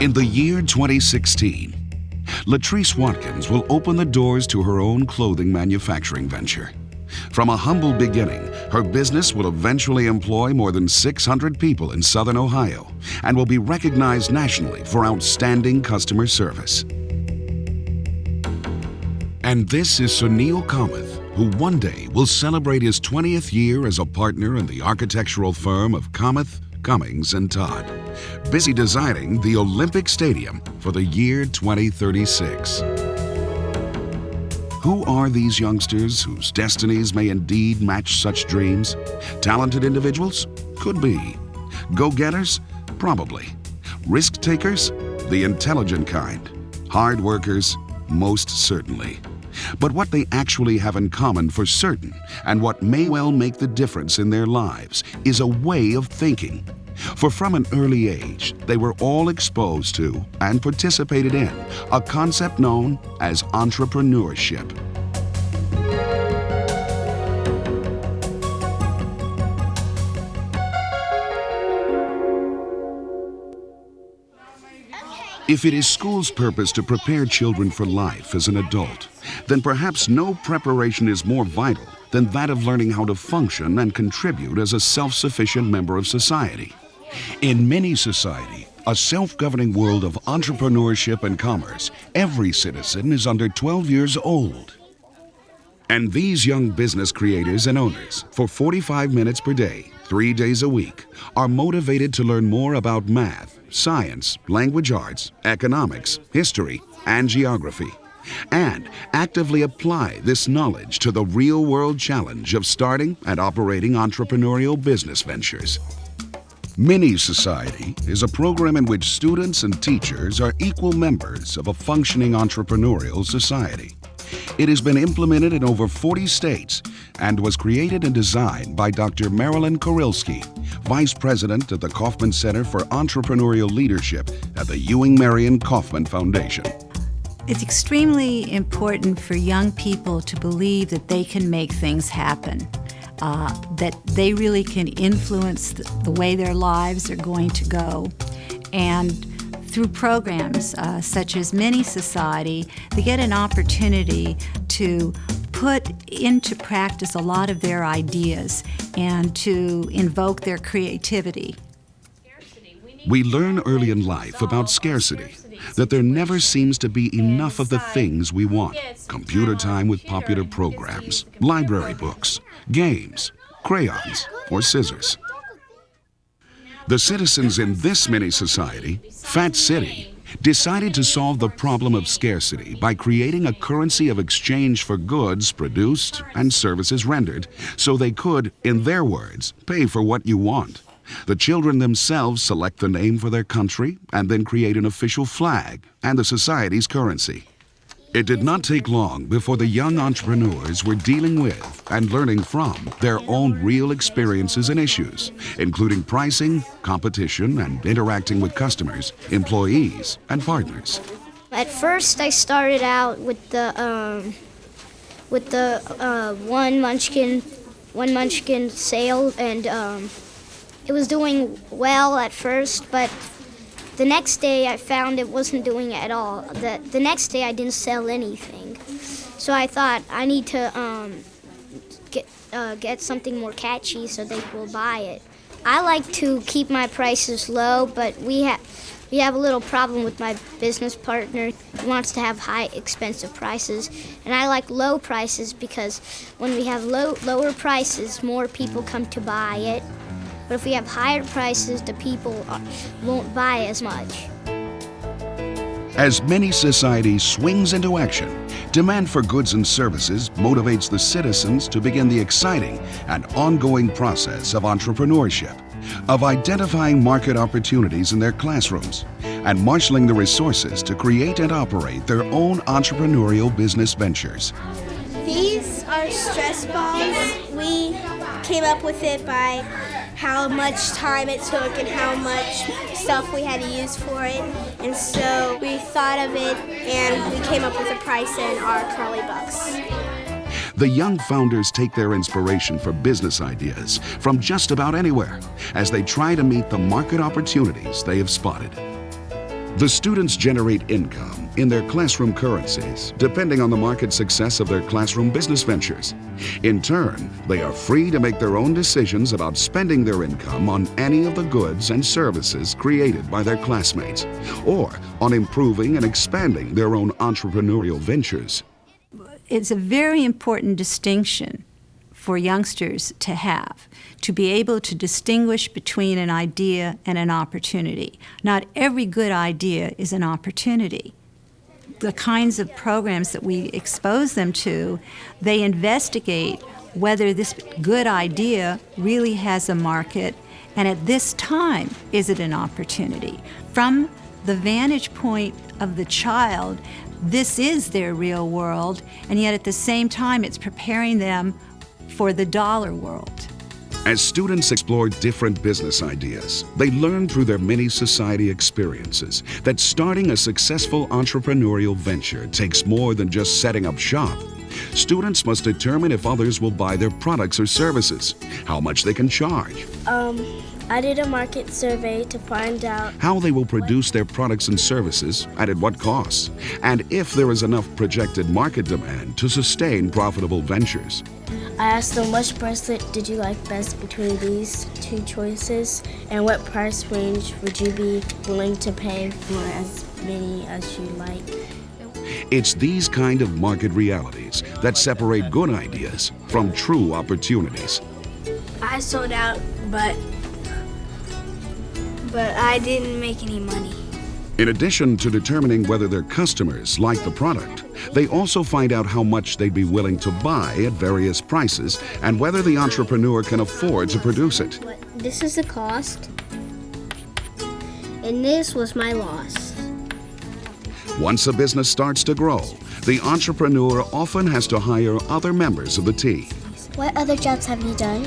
In the year 2016, Latrice Watkins will open the doors to her own clothing manufacturing venture. From a humble beginning, her business will eventually employ more than 600 people in Southern Ohio and will be recognized nationally for outstanding customer service. And this is Sunil Kamath, who one day will celebrate his 20th year as a partner in the architectural firm of Kamath, Cummings and Todd, busy designing the Olympic Stadium for the year 2036. Who are these youngsters whose destinies may indeed match such dreams? Talented individuals? Could be. Go-getters? Probably. Risk-takers? The intelligent kind. Hard workers? Most certainly. But what they actually have in common for certain, and what may well make the difference in their lives, is a way of thinking. For from an early age, they were all exposed to and participated in a concept known as entrepreneurship. If it is school's purpose to prepare children for life as an adult, then perhaps no preparation is more vital than that of learning how to function and contribute as a self-sufficient member of society. In many society, a self-governing world of entrepreneurship and commerce, every citizen is under 12 years old. And these young business creators and owners, for 45 minutes per day, 3 days a week, are motivated to learn more about math, science, language arts, economics, history, and geography, and actively apply this knowledge to the real-world challenge of starting and operating entrepreneurial business ventures. Mini Society is a program in which students and teachers are equal members of a functioning entrepreneurial society. It has been implemented in over 40 states and was created and designed by Dr. Marilyn Korilski, Vice President at the Kauffman Center for Entrepreneurial Leadership at the Ewing Marion Kauffman Foundation. It's extremely important for young people to believe that they can make things happen, that they really can influence the way their lives are going to go. And through programs such as Mini Society, they get an opportunity to put into practice a lot of their ideas and to invoke their creativity. We learn early in life about scarcity, that there never seems to be enough of the things we want. Computer time with popular programs, library books, games, crayons, or scissors. The citizens in this mini society, Fat City, decided to solve the problem of scarcity by creating a currency of exchange for goods produced and services rendered, so they could, in their words, pay for what you want. The children themselves select the name for their country and then create an official flag and the society's currency. It did not take long before the young entrepreneurs were dealing with and learning from their own real experiences and issues, including pricing, competition, and interacting with customers, employees, and partners. At first, I started out with the one munchkin sale, and it was doing well at first, but the next day I found it wasn't doing it at all. The next day I didn't sell anything. So I thought I need to get something more catchy so they will buy it. I like to keep my prices low, but we have a little problem with my business partner. He wants to have high, expensive prices, and I like low prices because when we have lower prices, more people come to buy it. But if we have higher prices, the people won't buy as much. As Mini Society swings into action, demand for goods and services motivates the citizens to begin the exciting and ongoing process of entrepreneurship, of identifying market opportunities in their classrooms, and marshaling the resources to create and operate their own entrepreneurial business ventures. These are stress balls. We came up with it by how much time it took and how much stuff we had to use for it. And so we thought of it and we came up with a price in our Curly Bucks. The young founders take their inspiration for business ideas from just about anywhere as they try to meet the market opportunities they have spotted. The students generate income in their classroom currencies, depending on the market success of their classroom business ventures. In turn, they are free to make their own decisions about spending their income on any of the goods and services created by their classmates, or on improving and expanding their own entrepreneurial ventures. It's a very important distinction for youngsters to have, to be able to distinguish between an idea and an opportunity. Not every good idea is an opportunity. The kinds of programs that we expose them to, they investigate whether this good idea really has a market, and at this time, is it an opportunity? From the vantage point of the child, this is their real world, and yet at the same time, it's preparing them for the dollar world. As students explore different business ideas, they learn through their mini-society experiences that starting a successful entrepreneurial venture takes more than just setting up shop. Students must determine if others will buy their products or services, how much they can charge, I did a market survey to find out how they will produce their products and services and at what costs, and if there is enough projected market demand to sustain profitable ventures. I asked them which bracelet did you like best between these two choices, and what price range would you be willing to pay for as many as you like. It's these kind of market realities that separate good ideas from true opportunities. I sold out, but I didn't make any money. In addition to determining whether their customers like the product, they also find out how much they'd be willing to buy at various prices and whether the entrepreneur can afford to produce it. This is the cost, and this was my loss. Once a business starts to grow, the entrepreneur often has to hire other members of the team. What other jobs have you done?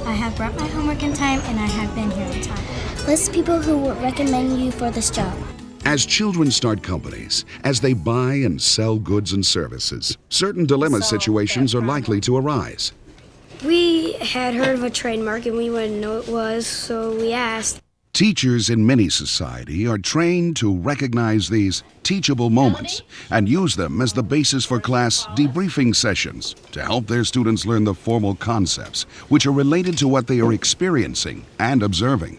I have brought my homework in time and I have been here on time. List people who would recommend you for this job. As children start companies, as they buy and sell goods and services, certain dilemma situations are likely to arise. We had heard of a trademark and we wouldn't know what it was, so we asked. Teachers in mini-society are trained to recognize these teachable moments and use them as the basis for class debriefing sessions to help their students learn the formal concepts which are related to what they are experiencing and observing.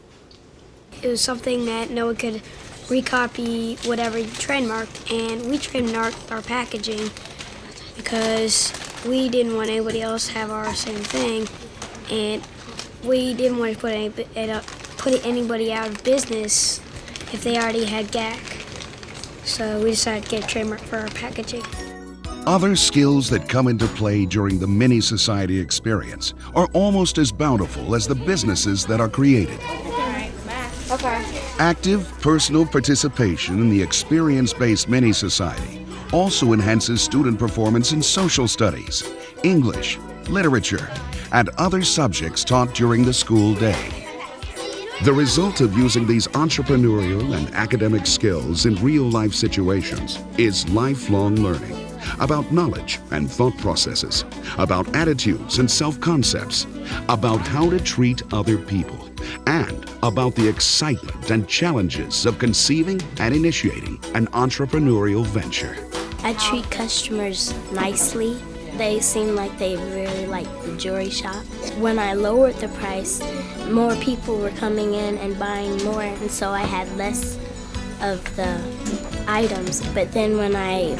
It was something that no one could recopy whatever you trademarked, and we trademarked our packaging because we didn't want anybody else to have our same thing, and we didn't want to put anybody out of business if they already had GAC. So we decided to get a trademark for our packaging. Other skills that come into play during the mini-society experience are almost as bountiful as the businesses that are created. Active personal participation in the experience-based mini-society also enhances student performance in social studies, English, literature, and other subjects taught during the school day. The result of using these entrepreneurial and academic skills in real-life situations is lifelong learning about knowledge and thought processes, about attitudes and self-concepts, about how to treat other people, and about the excitement and challenges of conceiving and initiating an entrepreneurial venture. I treat customers nicely. They seem like they really like the jewelry shop. When I lowered the price, more people were coming in and buying more, and so I had less of the items. But then when I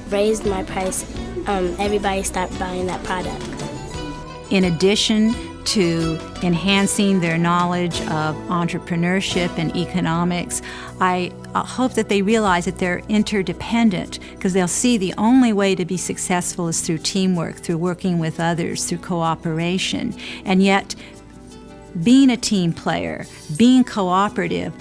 raised my price, everybody stopped buying that product. In addition to enhancing their knowledge of entrepreneurship and economics, I hope that they realize that they're interdependent, because they'll see the only way to be successful is through teamwork, through working with others, through cooperation. And yet, being a team player, being cooperative,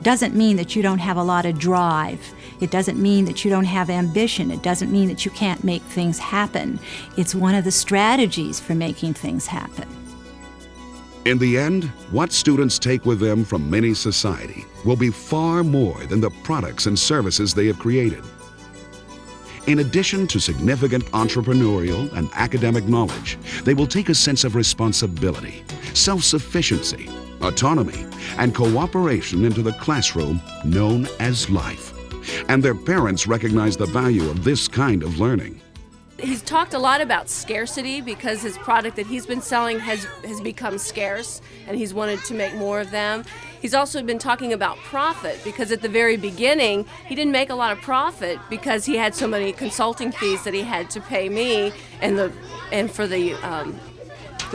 doesn't mean that you don't have a lot of drive. It doesn't mean that you don't have ambition. It doesn't mean that you can't make things happen. It's one of the strategies for making things happen. In the end, what students take with them from mini-society will be far more than the products and services they have created. In addition to significant entrepreneurial and academic knowledge, they will take a sense of responsibility, self-sufficiency, autonomy, and cooperation into the classroom known as life. And their parents recognize the value of this kind of learning. He's talked a lot about scarcity because his product that he's been selling has become scarce and he's wanted to make more of them. He's also been talking about profit because at the very beginning he didn't make a lot of profit because he had so many consulting fees that he had to pay me and for the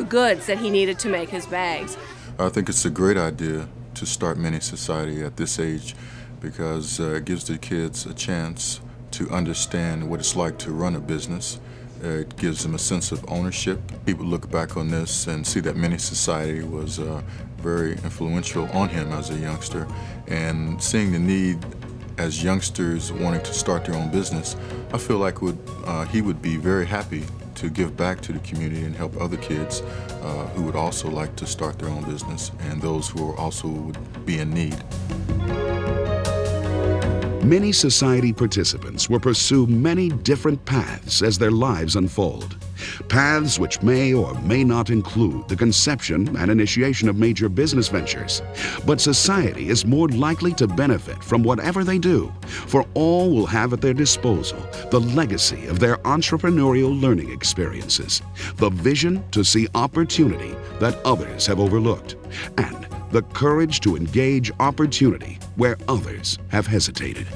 goods that he needed to make his bags. I think it's a great idea to start Mini Society at this age because it gives the kids a chance to understand what it's like to run a business. It gives them a sense of ownership. People look back on this and see that Mini Society was very influential on him as a youngster. And seeing the need as youngsters wanting to start their own business, I feel like he would be very happy to give back to the community and help other kids who would also like to start their own business and those who are also would be in need. Mini Society participants will pursue many different paths as their lives unfold. Paths which may or may not include the conception and initiation of major business ventures. But society is more likely to benefit from whatever they do, for all will have at their disposal the legacy of their entrepreneurial learning experiences, the vision to see opportunity that others have overlooked, and the courage to engage opportunity where others have hesitated.